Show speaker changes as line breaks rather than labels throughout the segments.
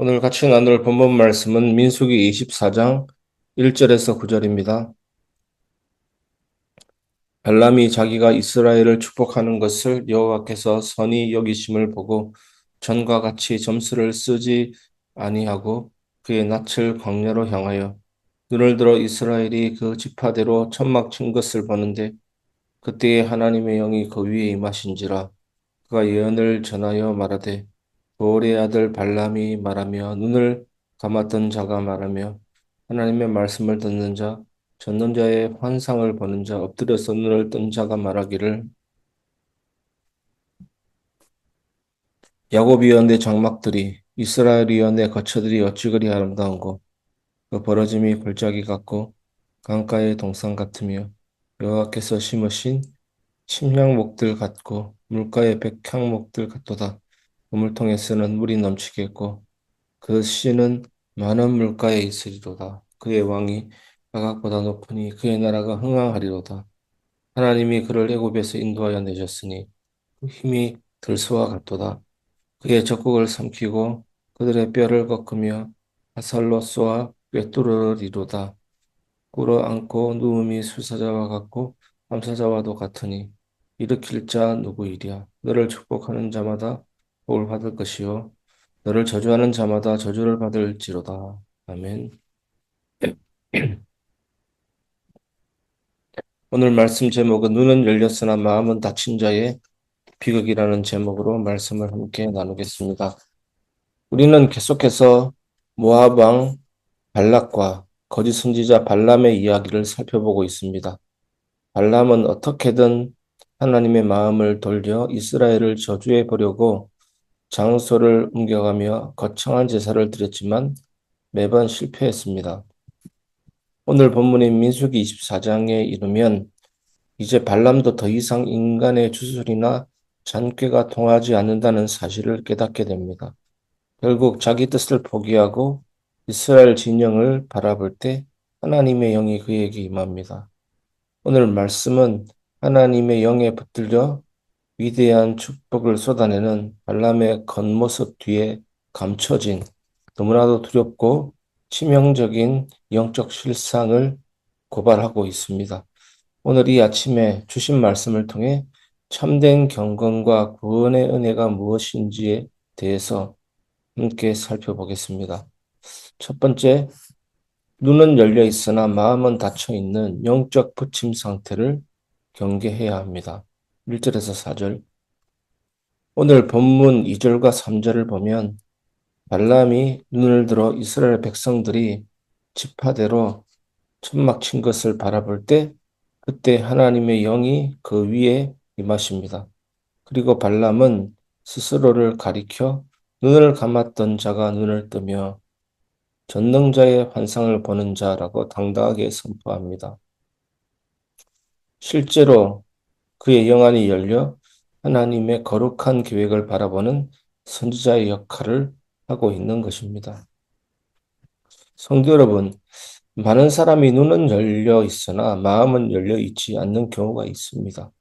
오늘 같이 나눌 본문 말씀은 민수기 24장 1절에서 9절입니다. 발람이 자기가 이스라엘을 축복하는 것을 여호와께서 선히 여기심을 보고 전과 같이 점수를 쓰지 아니하고 그의 낯을 광야로 향하여 눈을 들어 이스라엘이 그 지파대로 천막 친 것을 보는데 그때에 하나님의 영이 그 위에 임하신지라 그가 예언을 전하여 말하되 보올의 아들 발람이 말하며 눈을 감았던 자가 말하며 하나님의 말씀을 듣는 자 젖는 자의 환상을 보는 자 엎드려서 눈을 뜬 자가 말하기를 야곱이여 내 장막들이 이스라엘이여 내 거처들이 어찌 그리 아름다운고 그 벌어짐이 골짜기 같고 강가의 동산 같으며 여호와께서 심으신 침향목들 같고 물가의 백향목들 같도다. 우물통에 쓰는 물이 넘치겠고 그 씨는 많은 물가에 있으리로다. 그의 왕이 바각보다 높으니 그의 나라가 흥왕하리로다. 하나님이 그를 애굽에서 인도하여 내셨으니 그 힘이 들소와 같도다. 그의 적국을 삼키고 그들의 뼈를 꺾으며 화살로 쏘아 꿰뚫으리로다. 꿇어 앉고 누움이 술사자와 같고 암사자와도 같으니 일으킬 자 누구이랴. 너를 축복하는 자마다 복을 받을 것이요 너를 저주하는 자마다 저주를 받을지로다. 아멘. 오늘 말씀 제목은 눈은 열렸으나 마음은 닫힌 자의 비극이라는 제목으로 말씀을 함께 나누겠습니다. 우리는 계속해서 모압 왕 발락과 거짓 선지자 발람의 이야기를 살펴보고 있습니다. 발람은 어떻게든 하나님의 마음을 돌려 이스라엘을 저주해 보려고 장소를 옮겨가며 거창한 제사를 드렸지만 매번 실패했습니다. 오늘 본문인 민수기 24장에 이르면 이제 발람도 더 이상 인간의 주술이나 잔꾀가 통하지 않는다는 사실을 깨닫게 됩니다. 결국 자기 뜻을 포기하고 이스라엘 진영을 바라볼 때 하나님의 영이 그에게 임합니다. 오늘 말씀은 하나님의 영에 붙들려 위대한 축복을 쏟아내는 발람의 겉모습 뒤에 감춰진 너무나도 두렵고 치명적인 영적 실상을 고발하고 있습니다. 오늘 이 아침에 주신 말씀을 통해 참된 경건과 구원의 은혜가 무엇인지에 대해서 함께 살펴보겠습니다. 첫 번째, 눈은 열려 있으나 마음은 닫혀 있는 영적 부침 상태를 경계해야 합니다. 1절에서 4절. 오늘 본문 2절과 3절을 보면 발람이 눈을 들어 이스라엘 백성들이 지파대로 천막 친 것을 바라볼 때 그때 하나님의 영이 그 위에 임하십니다. 그리고 발람은 스스로를 가리켜 눈을 감았던 자가 눈을 뜨며 전능자의 환상을 보는 자라고 당당하게 선포합니다. 실제로 그의 영안이 열려 하나님의 거룩한 계획을 바라보는 선지자의 역할을 하고 있는 것입니다. 성도 여러분, 많은 사람이 눈은 열려 있으나 마음은 열려 있지 않는 경우가 있습니다.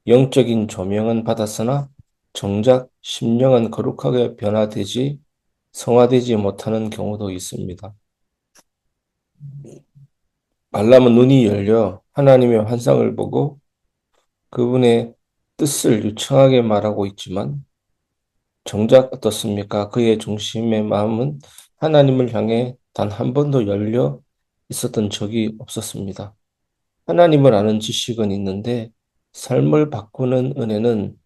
영적인 조명은 받았으나 정작 심령은 거룩하게 변화되지 성화되지 못하는 경우도 있습니다. 발람은 눈이 열려 하나님의 환상을 보고 그분의 뜻을 유창하게 말하고 있지만 정작 어떻습니까? 그의 중심의 마음은 하나님을 향해 단 한 번도 열려 있었던 적이 없었습니다. 하나님을 아는 지식은 있는데 삶을 바꾸는 은혜는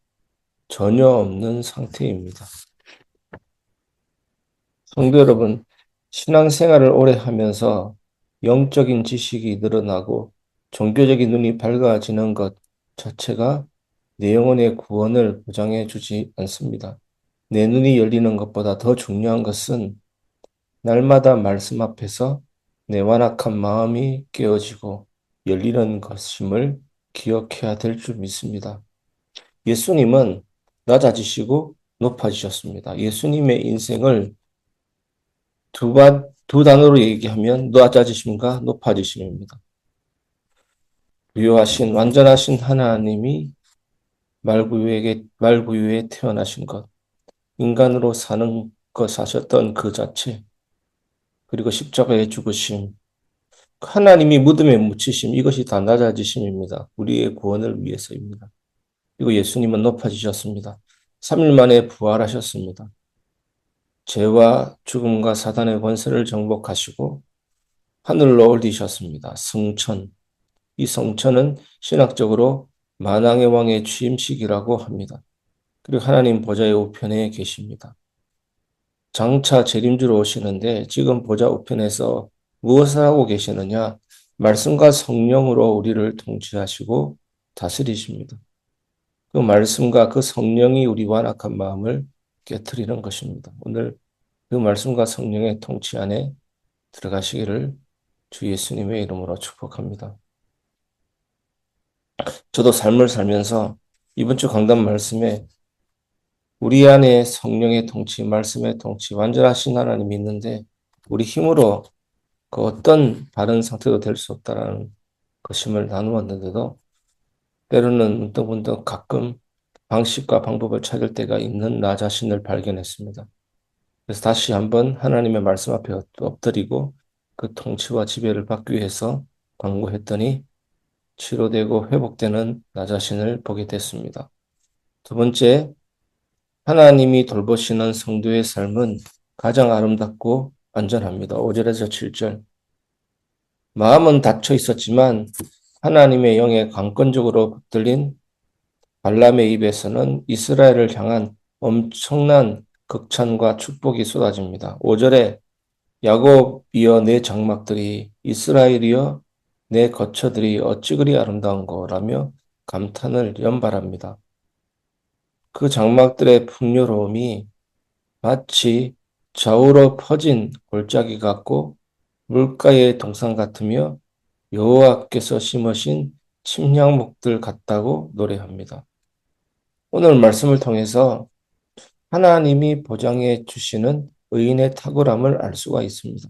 전혀 없는 상태입니다. 성도 여러분, 신앙생활을 오래 하면서 영적인 지식이 늘어나고 종교적인 눈이 밝아지는 것 자체가 내 영혼의 구원을 보장해 주지 않습니다. 내 눈이 열리는 것보다 더 중요한 것은 날마다 말씀 앞에서 내 완악한 마음이 깨어지고 열리는 것임을 기억해야 될 줄 믿습니다. 예수님은 낮아지시고 높아지셨습니다. 예수님의 인생을 두 단어로 얘기하면 낮아지심과 높아지심입니다. 유효하신 완전하신 하나님이 말구유에 태어나신 것, 인간으로 사는 그 사셨던 그 자체, 그리고 십자가의 죽으심, 하나님이 무덤에 묻히심, 이것이 다 낮아지심입니다. 우리의 구원을 위해서입니다. 그리고 예수님은 높아지셨습니다. 3일 만에 부활하셨습니다. 죄와 죽음과 사단의 권세를 정복하시고 하늘로 올리셨습니다. 성천. 이 성천은 신학적으로 만왕의 왕의 취임식이라고 합니다. 그리고 하나님 보좌의 우편에 계십니다. 장차 재림주로 오시는데 지금 보좌 우편에서 무엇을 하고 계시느냐? 말씀과 성령으로 우리를 통치하시고 다스리십니다. 그 말씀과 그 성령이 우리 완악한 마음을 깨트리는 것입니다. 오늘 그 말씀과 성령의 통치 안에 들어가시기를 주 예수님의 이름으로 축복합니다. 저도 삶을 살면서 이번 주 강단 말씀에 우리 안에 성령의 통치, 말씀의 통치, 완전하신 하나님이 있는데 우리 힘으로 그 어떤 바른 상태도 될 수 없다라는 것임을 나누었는데도 때로는 문득문득 가끔 방식과 방법을 찾을 때가 있는 나 자신을 발견했습니다. 그래서 다시 한번 하나님의 말씀 앞에 엎드리고 그 통치와 지배를 받기 위해서 광고했더니 치료되고 회복되는 나 자신을 보게 됐습니다. 두 번째, 하나님이 돌보시는 성도의 삶은 가장 아름답고 안전합니다. 5절에서 7절. 마음은 닫혀 있었지만 하나님의 영에 강권적으로 붙들린 발람의 입에서는 이스라엘을 향한 엄청난 극찬과 축복이 쏟아집니다. 5절에 야곱이여 내 장막들이 이스라엘이여 내 거처들이 어찌 그리 아름다운 거라며 감탄을 연발합니다. 그 장막들의 풍요로움이 마치 좌우로 퍼진 골짜기 같고 물가의 동산 같으며 여호와께서 심으신 침향목들 같다고 노래합니다. 오늘 말씀을 통해서 하나님이 보장해 주시는 의인의 탁월함을 알 수가 있습니다.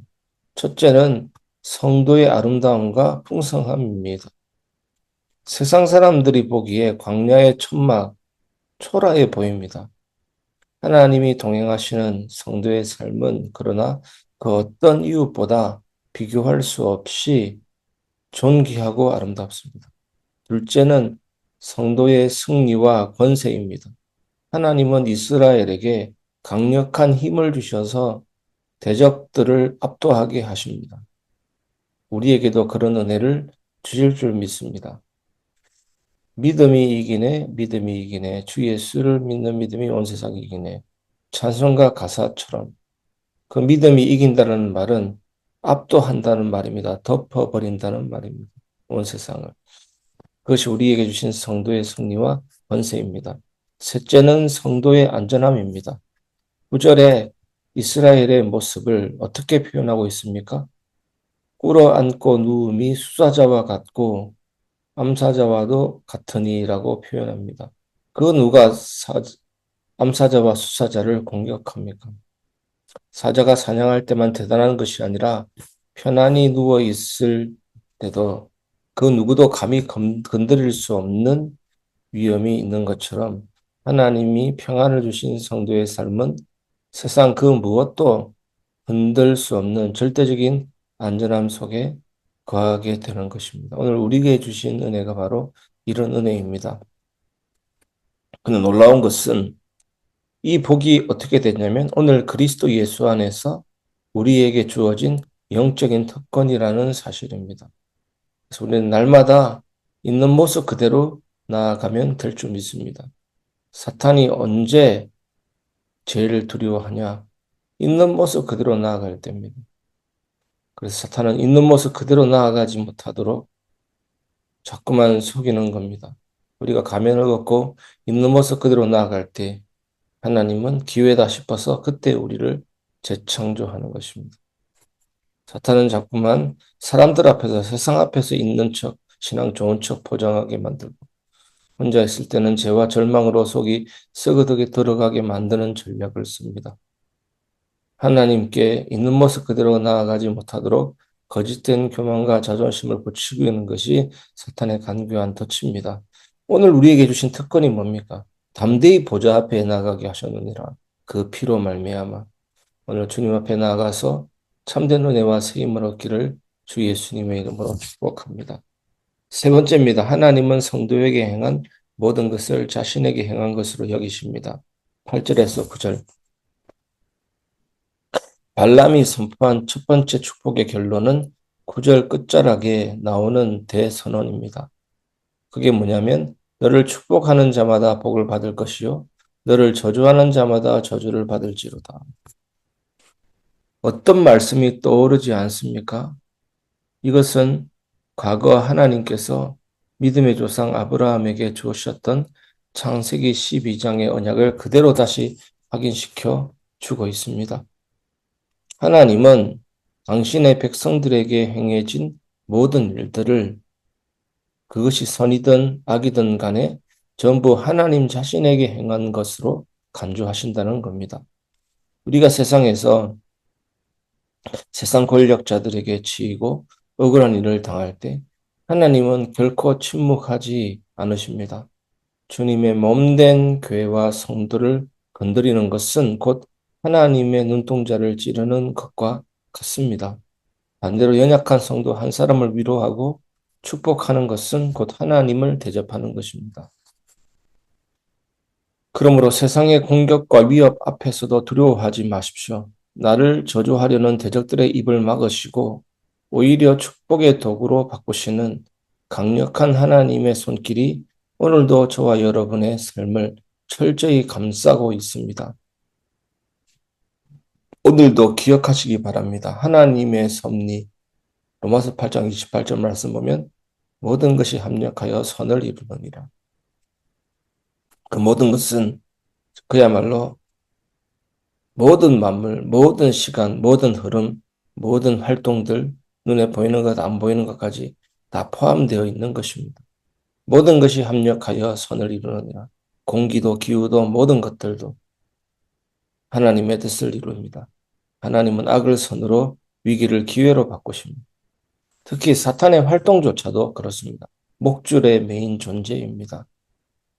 첫째는 성도의 아름다움과 풍성함입니다. 세상 사람들이 보기에 광야의 천막, 초라해 보입니다. 하나님이 동행하시는 성도의 삶은 그러나 그 어떤 이웃보다 비교할 수 없이 존귀하고 아름답습니다. 둘째는 성도의 승리와 권세입니다. 하나님은 이스라엘에게 강력한 힘을 주셔서 대적들을 압도하게 하십니다. 우리에게도 그런 은혜를 주실 줄 믿습니다. 믿음이 이기네, 믿음이 이기네, 주 예수를 믿는 믿음이 온 세상이 이기네. 찬송가 가사처럼 그 믿음이 이긴다는 말은 압도한다는 말입니다. 덮어버린다는 말입니다. 온 세상을. 그것이 우리에게 주신 성도의 승리와 권세입니다. 셋째는 성도의 안전함입니다. 9절에 이스라엘의 모습을 어떻게 표현하고 있습니까? 꿇어 앉고 누움이 수사자와 같고 암사자와도 같으니라고 표현합니다. 그 누가 암사자와 수사자를 공격합니까? 사자가 사냥할 때만 대단한 것이 아니라 편안히 누워 있을 때도 그 누구도 감히 건드릴 수 없는 위험이 있는 것처럼 하나님이 평안을 주신 성도의 삶은 세상 그 무엇도 흔들 수 없는 절대적인 안전함 속에 거하게 되는 것입니다. 오늘 우리에게 주신 은혜가 바로 이런 은혜입니다. 근데 놀라운 것은 이 복이 어떻게 됐냐면 오늘 그리스도 예수 안에서 우리에게 주어진 영적인 특권이라는 사실입니다. 그래서 우리는 날마다 있는 모습 그대로 나아가면 될 줄 믿습니다. 사탄이 언제 죄를 두려워하냐? 있는 모습 그대로 나아갈 때입니다. 그래서 사탄은 있는 모습 그대로 나아가지 못하도록 자꾸만 속이는 겁니다. 우리가 가면을 벗고 있는 모습 그대로 나아갈 때 하나님은 기회다 싶어서 그때 우리를 재창조하는 것입니다. 사탄은 자꾸만 사람들 앞에서 세상 앞에서 있는 척, 신앙 좋은 척 포장하게 만들고 혼자 있을 때는 죄와 절망으로 속이 썩어들게 들어가게 만드는 전략을 씁니다. 하나님께 있는 모습 그대로 나아가지 못하도록 거짓된 교만과 자존심을 붙이고 있는 것이 사탄의 간교한 덫입니다. 오늘 우리에게 주신 특권이 뭡니까? 담대히 보좌 앞에 나가게 하셨느니라. 그 피로 말미암아 오늘 주님 앞에 나아가서 참된 은혜와 세임을 얻기를 주 예수님의 이름으로 축복합니다. 세 번째입니다. 하나님은 성도에게 행한 모든 것을 자신에게 행한 것으로 여기십니다. 8절에서 9절. 발람이 선포한 첫 번째 축복의 결론은 9절 끝자락에 나오는 대선언입니다. 그게 뭐냐면 너를 축복하는 자마다 복을 받을 것이요 너를 저주하는 자마다 저주를 받을지로다. 어떤 말씀이 떠오르지 않습니까? 이것은 과거 하나님께서 믿음의 조상 아브라함에게 주셨던 창세기 12장의 언약을 그대로 다시 확인시켜 주고 있습니다. 하나님은 당신의 백성들에게 행해진 모든 일들을 그것이 선이든 악이든 간에 전부 하나님 자신에게 행한 것으로 간주하신다는 겁니다. 우리가 세상에서 세상 권력자들에게 치이고 억울한 일을 당할 때 하나님은 결코 침묵하지 않으십니다. 주님의 몸된 교회와 성도를 건드리는 것은 곧 하나님의 눈동자를 찌르는 것과 같습니다. 반대로 연약한 성도 한 사람을 위로하고 축복하는 것은 곧 하나님을 대접하는 것입니다. 그러므로 세상의 공격과 위협 앞에서도 두려워하지 마십시오. 나를 저주하려는 대적들의 입을 막으시고 오히려 축복의 도구로 바꾸시는 강력한 하나님의 손길이 오늘도 저와 여러분의 삶을 철저히 감싸고 있습니다. 오늘도 기억하시기 바랍니다. 하나님의 섭리, 로마서 8장 28절 말씀 보면 모든 것이 합력하여 선을 이루느니라. 그 모든 것은 그야말로 모든 만물, 모든 시간, 모든 흐름, 모든 활동들, 눈에 보이는 것, 안 보이는 것까지 다 포함되어 있는 것입니다. 모든 것이 합력하여 선을 이루느니라. 공기도 기후도 모든 것들도 하나님의 뜻을 이룹니다. 하나님은 악을 선으로 위기를 기회로 바꾸십니다. 특히 사탄의 활동조차도 그렇습니다. 목줄의 메인 존재입니다.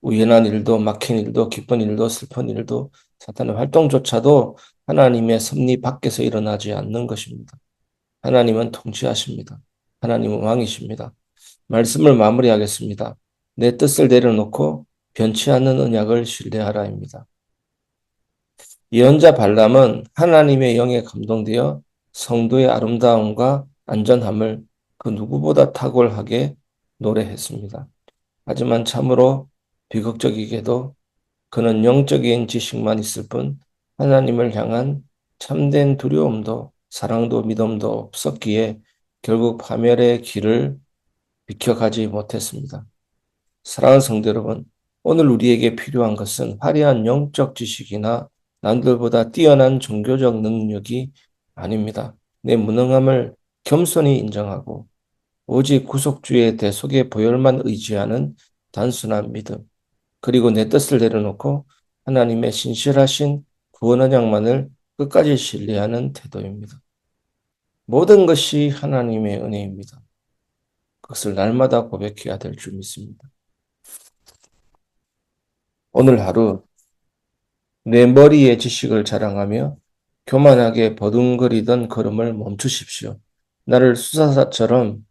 우연한 일도 막힌 일도 기쁜 일도 슬픈 일도 사탄의 활동조차도 하나님의 섭리 밖에서 일어나지 않는 것입니다. 하나님은 통치하십니다. 하나님은 왕이십니다. 말씀을 마무리하겠습니다. 내 뜻을 내려놓고 변치 않는 언약을 신뢰하라입니다. 예언자 발람은 하나님의 영에 감동되어 성도의 아름다움과 안전함을 그 누구보다 탁월하게 노래했습니다. 하지만 참으로 비극적이게도 그는 영적인 지식만 있을 뿐 하나님을 향한 참된 두려움도 사랑도 믿음도 없었기에 결국 파멸의 길을 비켜가지 못했습니다. 사랑하는 성도 여러분, 오늘 우리에게 필요한 것은 화려한 영적 지식이나 남들보다 뛰어난 종교적 능력이 아닙니다. 내 무능함을 겸손히 인정하고 오직 구속주의 대속의 보혈만 의지하는 단순한 믿음, 그리고 내 뜻을 내려놓고 하나님의 신실하신 구원 언약만을 끝까지 신뢰하는 태도입니다. 모든 것이 하나님의 은혜입니다. 그것을 날마다 고백해야 될 줄 믿습니다. 오늘 하루 내 머리의 지식을 자랑하며 교만하게 버둥거리던 걸음을 멈추십시오. 나를 수사사처럼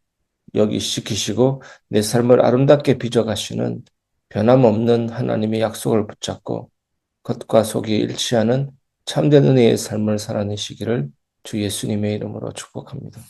여기시키시고 내 삶을 아름답게 빚어가시는 변함없는 하나님의 약속을 붙잡고 겉과 속이 일치하는 참된 은혜의 삶을 살아내시기를 주 예수님의 이름으로 축복합니다.